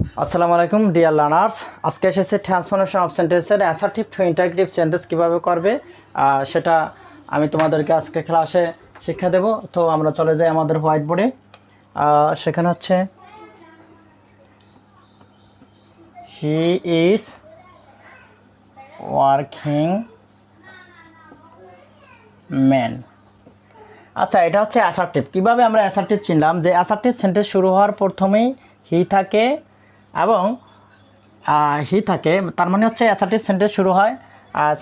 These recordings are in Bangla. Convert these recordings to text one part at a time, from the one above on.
আসসালামু আলাইকুম ডিয়ার লার্নার্স। আজকে এসেছে ট্রান্সফরমেশন অফ সেন্টেন্সের অ্যাসার্টিভ টু ইন্টারোগেটিভ সেন্টেন্স কীভাবে করবে সেটা আমি তোমাদেরকে আজকে ক্লাসে শিক্ষা দেব। তো আমরা চলে যাই আমাদের হোয়াইট বোর্ডে। সেখানে হচ্ছে হি ইজ ওয়ার্কিং ম্যান। আচ্ছা, এটা হচ্ছে অ্যাসার্টিভ। কীভাবে আমরা অ্যাসার্টিভ চিনলাম? যে অ্যাসার্টিভ সেন্টেন্স শুরু হওয়ার প্রথমেই হি থাকে এবং তার মানে হচ্ছে অ্যাসার্টিভ সেন্টেন্স শুরু হয়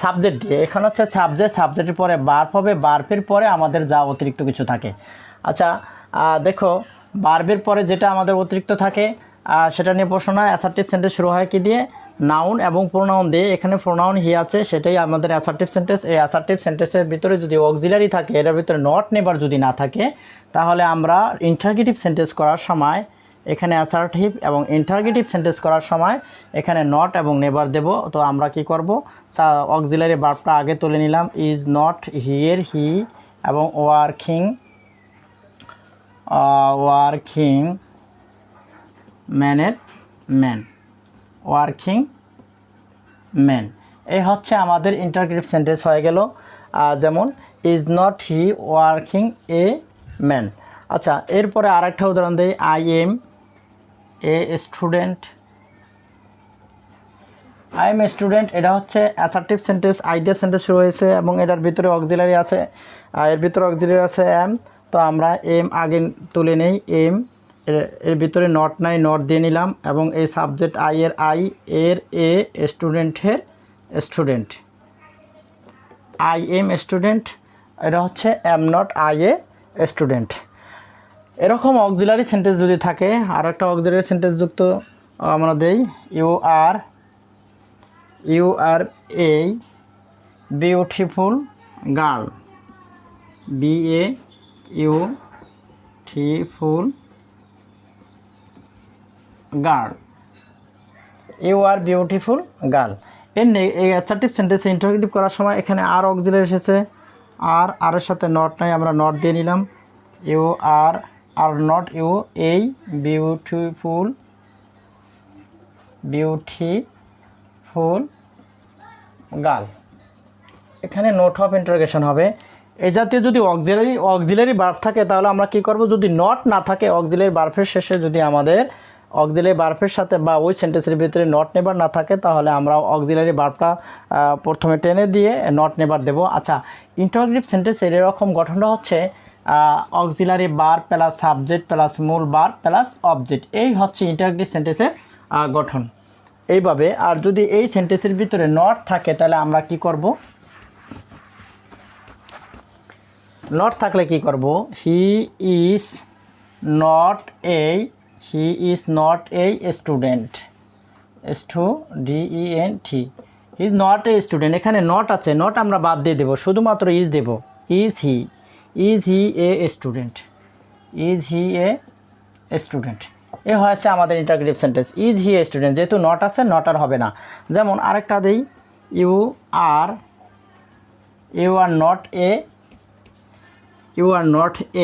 সাবজেক্ট দিয়ে। এখানে হচ্ছে সাবজেক্টের পরে বার্ব হবে, বার্বের পরে আমাদের যা অতিরিক্ত কিছু থাকে। আচ্ছা দেখো, বার্বের পরে যেটা আমাদের অতিরিক্ত থাকে সেটা নিয়ে প্রশ্ন নয়। অ্যাসার্টিভ সেন্টেন্স শুরু হয় কি দিয়ে? নাউন এবং প্রোনাউন দিয়ে। এখানে প্রোনাউন হি আছে, সেটাই আমাদের অ্যাসার্টিভ সেন্টেন্স। এই অ্যাসার্টিভ সেন্টেন্সের ভিতরে যদি অক্সিলারি থাকে, এটার ভিতরে নট নেবার যদি না থাকে, তাহলে আমরা ইন্টারোগেটিভ সেন্টেন্স করার সময় এখানে অ্যাসার্টিভ এবং ইন্টারোগেটিভ সেন্টেন্স করার সময় এখানে নট এবং নেভার দেব। তো আমরা কি করব? অক্সিলারি ভার্বটা আগে তুলে নিলাম, ইজ নট হিয়ার হি, এবং ওয়ার্কিং ম্যানের ম্যান, ওয়ার্কিং ম্যান। এই হচ্ছে আমাদের ইন্টারোগেটিভ সেন্টেন্স হয়ে গেল। যেমন is not he working a man. আচ্ছা, এরপরে আরেকটা উদাহরণ দিই। I M a student. I M a student, এটা হচ্ছে অ্যাসার্টিভ সেন্টেন্স। আই দিয়ে সেন্টেন্স শুরু হয়েছে এবং এটার ভিতরে অক্সিলারি আছে, এর ভিতরে অক্সিলারি আছে এম। তো আমরা এম আগে তুলে নেই, এম এর ভিতরে নট নাই, নট দিয়ে নিলাম, এবং এই সাবজেক্ট আই এর আই, এর এ, স্টুডেন্টের স্টুডেন্ট। আই এম স্টুডেন্ট, এটা হচ্ছে am not I a student. এরকম অক্সিলারি সেন্টেন্স যদি থাকে, আর একটা অক্সিলারি সেন্টেন্স যুক্ত আমরা দেই, you are a beautiful girl. Beautiful girl, you are beautiful girl. এই অ্যাসার্টিভ সেন্টেন্সে ইন্টারোগেটিভ করার সময় এখানে আর অক্সিলারি এসেছে, আর এর সাথে নট নাই, আমরা নট দিয়ে নিলাম। ইউ আর নট ইউ, এই বিউটিফুল গার্ল। এখানে নোট অফ ইন্টারোগেশন হবে। এই জাতীয় যদি অক্সিলারি ভার্ব থাকে, তাহলে আমরা কি করব? যদি নট না থাকে, অক্সিলারি ভার্বের শেষে যদি আমাদের অক্সিলারি ভার্বের সাথে বা ওই সেন্টেন্সের ভিতরে নট নেবার না থাকে, তাহলে আমরা অক্সিলারি ভার্বটা প্রথমে টেনে দিয়ে নট নেবার দেব। আচ্ছা, ইন্টারোগেটিভ সেন্টেন্সের এরকম গঠনটা হচ্ছে auxiliary verb plus subject plus মূল ভার্ব প্লাস অবজেক্ট। এই হচ্ছে ইন্টারোগেটিভ সেন্টেন্সের গঠন এইভাবে। আর যদি এই সেন্টেন্সের ভিতরে নট থাকে, তাহলে আমরা কি করব? নট থাকলে কি করব? He is not a student. STUDENT, he is not a student. এখানে নট আছে, নট আমরা বাদ দিয়ে দেবো, শুধুমাত্র ইজ দেব। Is he a student. এ হয়েছে আমাদের interrogative sentence. Is he a student, যেহেতু নট আছে, নট আর হবে না। যেমন আরেকটা দিই, you are not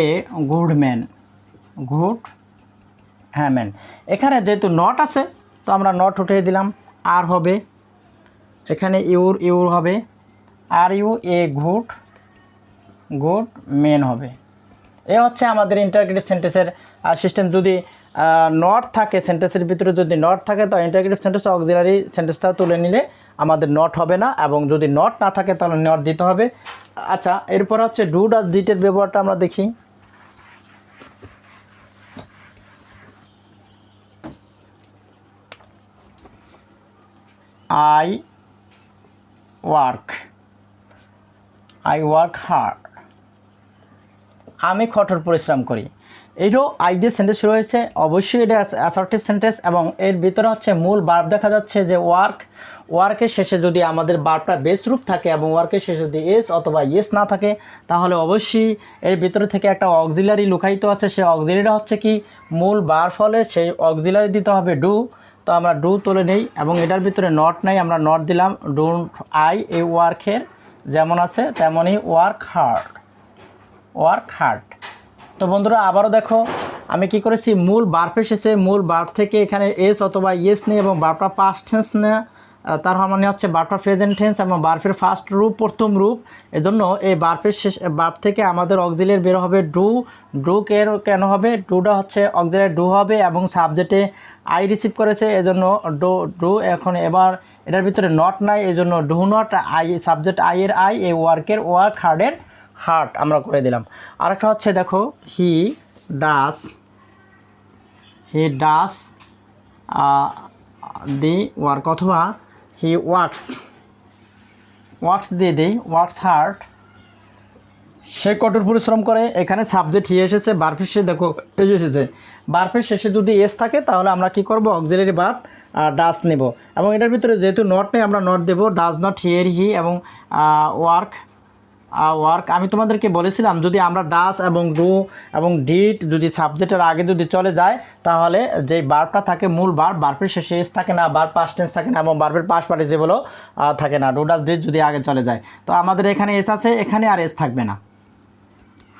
a good man. Man. এখানে যেহেতু নট আছে, তো আমরা নট উঠিয়ে দিলাম, আর হবে এখানে ইউর হবে, are you a good man হবে। এ হচ্ছে আমাদের ইন্টারোগেটিভ সেন্টেন্সের সিস্টেম। যদি নট থাকে, সেন্টেন্সের ভিতরে যদি নট থাকে, তো ইন্টারোগেটিভ সেন্টেন্স অক্সিলারি সেন্টেন্সটা তুলে নিলে আমাদের নট হবে না, এবং যদি নট না থাকে তাহলে নট দিতে হবে। আচ্ছা, এরপর হচ্ছে ডু ডাজ ডিটের ব্যবহারটা আমরা দেখি। আই ওয়ার্ক হার্ড, আমি কঠোর পরিশ্রম করি। এইটাও আই দিয়ে সেন্টেন্স শুরু হয়েছে, অবশ্যই এটা অ্যাসার্টিভ সেন্টেন্স, এবং এর ভিতরে হচ্ছে মূল ভার্ব দেখা যাচ্ছে যে ওয়ার্কের শেষে যদি আমাদের ভার্বটা বেস রূপ থাকে এবং ওয়ার্কের শেষে যদি এস অথবা ইয়েস না থাকে, তাহলে অবশ্যই এর ভিতরে থেকে একটা অক্সিলারি লুকায়িত আছে। সেই অক্সিলারিটা হচ্ছে কি? মূল ভার্ব হলে সেই অক্সিলারি দিতে হবে ডু। তো আমরা ডু তুলে নেই, এবং এটার ভিতরে নট নাই, আমরা নট দিলাম। ডোন্ট আই, এই ওয়ার্কের যেমন আছে তেমনই ওয়ার্ক হার্ড। তো বন্ধুরা, আবারও দেখো, আমি কি করেছি, মূল ভার্ব এসেছে, মূল ভার্ব থেকে এখানে এস অথবা ইয়েস নেই এবং ভার্বটা পাস্ট টেন্স না, তার মানে হচ্ছে ভার্বটা প্রেজেন্ট টেন্স এবং ভার্বের ফার্স্ট রূপ প্রথম রূপ। এজন্য এই ভার্বের শেষ ভার্ব থেকে আমাদের অক্সিলিয়ারি বের হবে ডু। ডু কেন হবে, ডুটা হচ্ছে অক্সিলিয়ারি ডু হবে এবং সাবজেক্টে আই রিসিভ করেছে, এজন্য ডু। এখন এবার এটার ভিতরে নট নাই, এজন্য do not, I subject I এর আই, এই ওয়ার্কের ওয়ার্ক, হার্ডের হার্ট আমরা করে দিলাম। আরেকটা হচ্ছে দেখো, হি ডাস দি ওয়ার্ক, অথবা হি ওয়ার্কস দিয়ে দিই, ওয়ার্কস হার্ড, সে কঠোর পরিশ্রম করে। এখানে সাবজেক্ট হি এসেছে, ভার্বের শেষে দেখো এসেছে, ভার্বের শেষে যদি এস থাকে তাহলে আমরা কি করব, অক্সিলিয়ারি ভার্ব ডাস নেব। এবং এটার ভিতরে যেহেতু নট নেই আমরা নট দেব, ডাজ নট হিয়ার হি, এবং ওয়ার্ক। আমি তোমাদেরকে বলেছিলাম যদি আমরা ডাস এবং ডু এবং ডিড যদি সাবজেক্টের আগে যদি চলে যায় তাহলে যেই ভার্বটা থাকে মূল ভার্বের শেষে এস থাকে না, ভার্ব পাস্ট টেন্স থাকে না এবং ভার্বের পাস্ট পার্টিসিপলও থাকে না, ডু ডাস ডিড যদি আগে চলে যায়। তো আমাদের এখানে এস আছে, এখানে আর এস থাকবে না,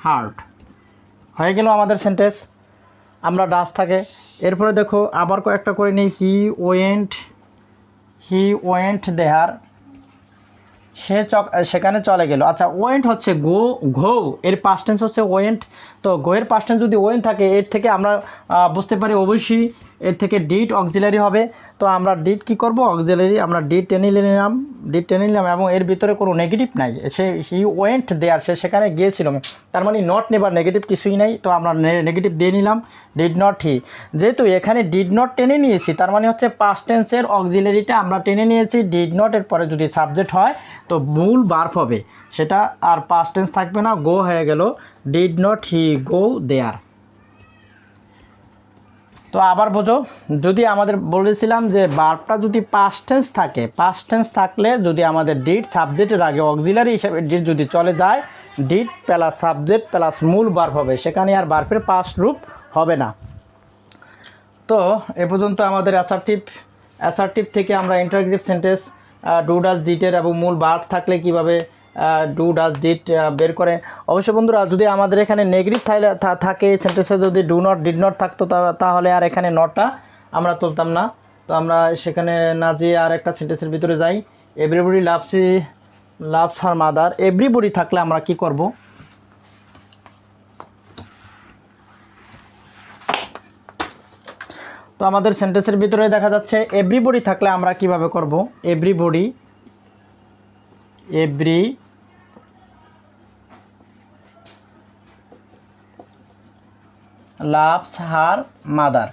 হার্ড হয়ে গেল আমাদের সেন্টেন্স। আমরা ডাস থাকে। এরপরে দেখো আবার কয়েকটা করে নিই, হি ওয়েন্ট দেহার, সে সেখানে চলে গেল। আচ্ছা, ওয়েন্ট হচ্ছে ঘো, এর পাস্ট টেন্স হচ্ছে ওয়েন্ট। তো গো এর পাস্ট টেন্স যদি ওয়েন্ট থাকে, এর থেকে আমরা বুঝতে পারি অবশ্যই এর থেকে ডিড অক্সিলারি হবে। তো আমরা ডিড কি করব, অক্সিলারি আমরা ডিড টেনে নিলাম এবং এর ভিতরে কোনো নেগেটিভ নাই, হি ওয়েন্ট দেয়ার, সে সেখানে গিয়েছিল, তার মানে নট নেবার নেগেটিভ কিছুই নাই, তো আমরা নেগেটিভ দিয়ে নিলাম, ডিড নট হি। যেহেতু এখানে ডিড নট টেনে নিয়েছি তার মানে হচ্ছে পাস্ট টেন্সের অক্সিলারিটা আমরা টেনে নিয়েছি, ডিড নট এর পরে যদি সাবজেক্ট হয় তো মূল ভার্ব হবে, সেটা আর পাস্ট টেন্স থাকবে না, গো হয়ে গেল, ডিড নট হি গো দেয়ার। তো আবার বোঝো, যদি আমাদের বলেছিলাম যে ভার্বটা যদি পাস্ট টেন্স থাকে, পাস্ট টেন্স থাকলে যদি আমাদের ডিড সাবজেক্টের আগে অক্সিলারি হিসেবে ডিড যদি চলে যায়, ডিড প্লাস সাবজেক্ট প্লাস মূল ভার্ব হবে, সেখানে আর ভার্বের পাস্ট রূপ হবে না। তো এ পর্যন্ত আমাদের অ্যাসার্টিভ থেকে আমরা ইন্টারোগেটিভ সেন্টেন্স ডু ডাজ ডিটের এবং মূল ভার্ব থাকলে কিভাবে ডু ডাজ ডিড বের করে। অবশ্য বন্ধুরা, যদি আমাদের এখানে নেগেটিভ থাকে এই সেন্টেন্সে, যদি ডু নট ডিড নট থাকতো তাহলে আর এখানে নটটা আমরা তুলতাম না। তো আমরা সেখানে না যেয়ে আর একটা সেন্টেন্সের ভিতরে যাই, everybody loves her mother. Everybody থাকলে আমরা কি করব, তো আমাদের সেন্টেন্সের ভিতরে দেখা যাচ্ছে এভরিবডি থাকলে আমরা কিভাবে করব, এভরি লাভস হার মাদার।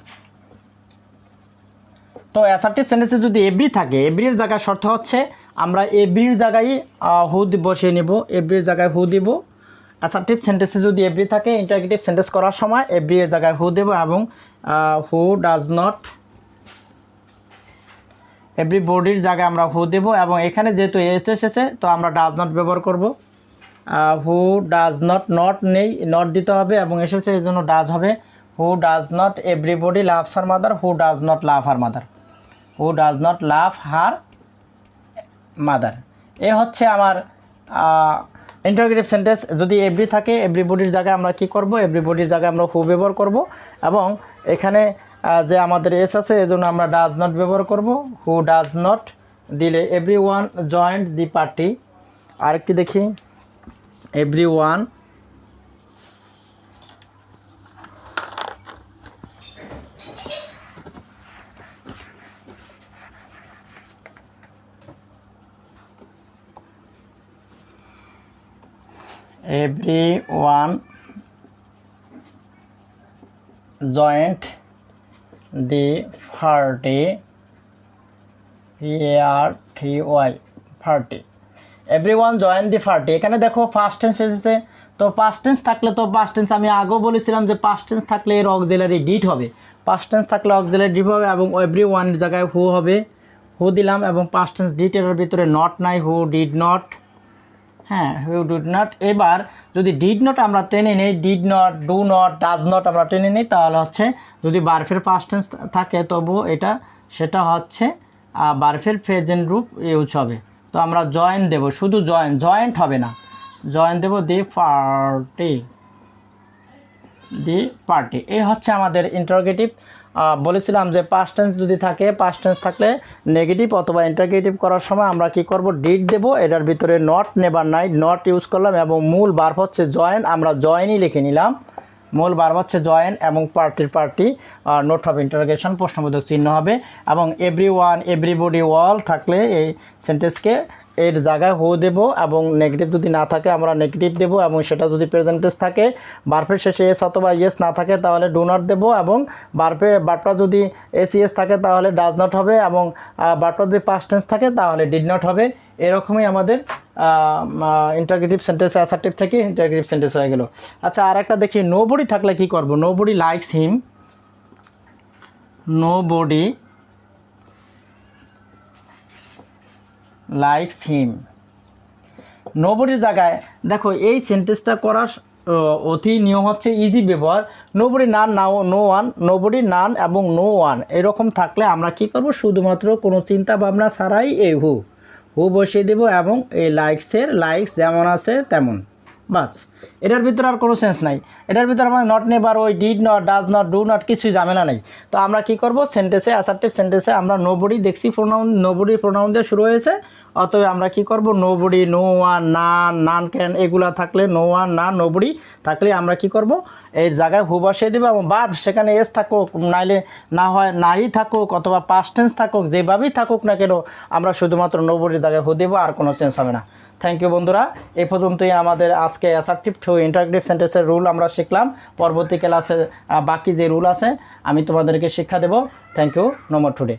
তো অ্যাসার্টিভ সেন্টেন্সে যদি এভরি থাকে, এভরির জায়গায় শর্ত হচ্ছে আমরা এভরির জায়গায় হু বসিয়ে নেব, এভরির জায়গায় হু দিব। অ্যাসার্টিভ সেন্টেন্সে যদি এভরি থাকে, ইন্টারোগেটিভ সেন্টেন্স করার সময় এভরির জায়গায় হু দেব এবং হু ডাজ নট, এভরিবডির জায়গায় আমরা হু দেব এবং এখানে যেহেতু এস এসেছে তো আমরা ডাজ নট ব্যবহার করব। হু ডাজ নট নেই, নট দিতে হবে এবং এসেছে এই জন্য ডাজ হবে। Who does not everybody loves her mother, who does not love her mother, who does not love her mother. এ হচ্ছে আমার ইন্টারোগেটিভ সেন্টেন্স। যদি এভরি থাকে, এভরিবডির জায়গায় আমরা কি করব, এভরিবডির জায়গায় আমরা হু ব্যবহার করব এবং এখানে যে আমাদের এস আছে এজন্য আমরা ডাজ নট ব্যবহার করব। হু ডাজ নট দিলে এভরিওয়ান জয়েন্ট দি পার্টি। আরেকটি দেখি, everyone joined the party, party, everyone joined the party। এখানে দেখো পাস্ট টেন্স এসেছে, তো পাস্ট টেন্স থাকলে তো পাস্ট টেন্স আমি আগেও বলেছিলাম যে পাস্ট টেন্স থাকলে এর অক্সিলারি ডিড হবে, পাস্ট টেন্স থাকলে অক্সিলারি ডিড হবে এবং এভরিওয়ানের জায়গায় হু হবে, হু দিলাম এবং পাস্ট টেন্স ডিড এর ভিতরে নট নাই, হু ডিড নট, হ্যাঁ হু ডিড নট। এবার যদি ডিড নট আমরা টেনে নিই, did not, do not, does not আমরা টেনে নিই, তাহলে হচ্ছে যদি ভার্বের পাস্ট টেন্স থাকে তবু সেটা হচ্ছে ভার্বের প্রেজেন্ট রূপ ইউজ হবে। তো আমরা জয়েন দেব, শুধু জয়েন্ট হবে না, জয়েন দেব দি পার্টি, দি পার্টি। এই হচ্ছে আমাদের ইন্টারোগেটিভ। বলেছিলাম যে পাস্ট টেন্স যদি থাকে, পাস্ট টেন্স থাকলে নেগেটিভ অথবা ইন্টারোগেটিভ করার সময় আমরা কি করব, ডিড দেব, এটার ভিতরে নট নেভার নাই নট ইউজ করলাম, এবং মূল ভার্ব হচ্ছে জয়েন, আমরা জয়েনই লিখে নিলাম। মূল ভার্ব হচ্ছে জয়েন, এবং পার্টির পার্টি নোট হবে ইন্টারোগেশন, প্রশ্নবোধক চিহ্ন হবে। এবং এভরিওয়ান, এভরিবডি, অল থাকলে এই সেন্টেন্সকে এর জায়গায় হো দেব, এবং নেগেটিভ যদি না থাকে আমরা নেগেটিভ দেব, এবং সেটা যদি প্রেজেন্টেন্স থাকে, ভার্বের শেষে এস অথবা ইয়েস না থাকে তাহলে ডু নট দেব, এবং ভার্বটা যদি এস ইয়েস থাকে তাহলে ডাজ নট হবে, এবং ভার্বটা যদি পাস্ট টেন্স থাকে তাহলে ডিড নট হবে। এরকমই আমাদের ইন্টারোগেটিভ সেন্টেন্স অ্যাসার্টিভ থেকে ইন্টারোগেটিভ সেন্টেন্স হয়ে গেল। আচ্ছা, আর একটা দেখি, নোবডি থাকলে কি করব, nobody likes him, nobody likes him. নোবডির জায়গায় দেখো এই সেন্টেন্সটা করার অতি নিয়ম হচ্ছে ইজি ব্যবহার। নোবডি, নান, নাও, নো ওয়ান, নোবডি, নান এবং নো ওয়ান এরকম থাকলে আমরা কি করব, শুধুমাত্র কোনো চিন্তা ভাবনা ছাড়াই এই হু বসিয়ে দেব, এবং এই লাইকসের লাইকস যেমন আছে তেমন, বাস। এটার ভিতরে আর কোনো সেন্স নাই, এটার ভিতরে আমাদের নট নেভার, ওই did not, does not, do not কিছুই ঝামেলা নেই। তো আমরা কি করব, সেন্টেন্সে অ্যাসার্টিভ সেন্টেন্সে আমরা নোবডি দেখছি, প্রোনাউন নোবডি প্রোনাউন দিয়ে শুরু হয়েছে, অতএব আমরা কি করব, nobody, no one, none, none can এগুলা থাকলে, নো ওয়ান, না, নোবডি থাকলে আমরা কি করব, এই জায়গায় হু বসিয়ে দেবো, এবং ভার্ব সেখানে এস থাকুক, নাইলে না হয় নাই থাকুক, অথবা পাস্ট টেন্স থাকুক, যেভাবেই থাকুক না কেন আমরা শুধুমাত্র নোবডির জায়গায় হু দেবো, আর কোনো চেঞ্জ হবে না। থ্যাংক ইউ বন্ধুরা, এই পর্যন্তই আমাদের আজকে অ্যাসার্টিভ টু ইন্টারোগেটিভ সেন্টেন্সের রুল আমরা শিখলাম। পরবর্তী ক্লাসে বাকি যে রুল আছে আমি তোমাদেরকে শিক্ষা দেব। Thank you, no more today.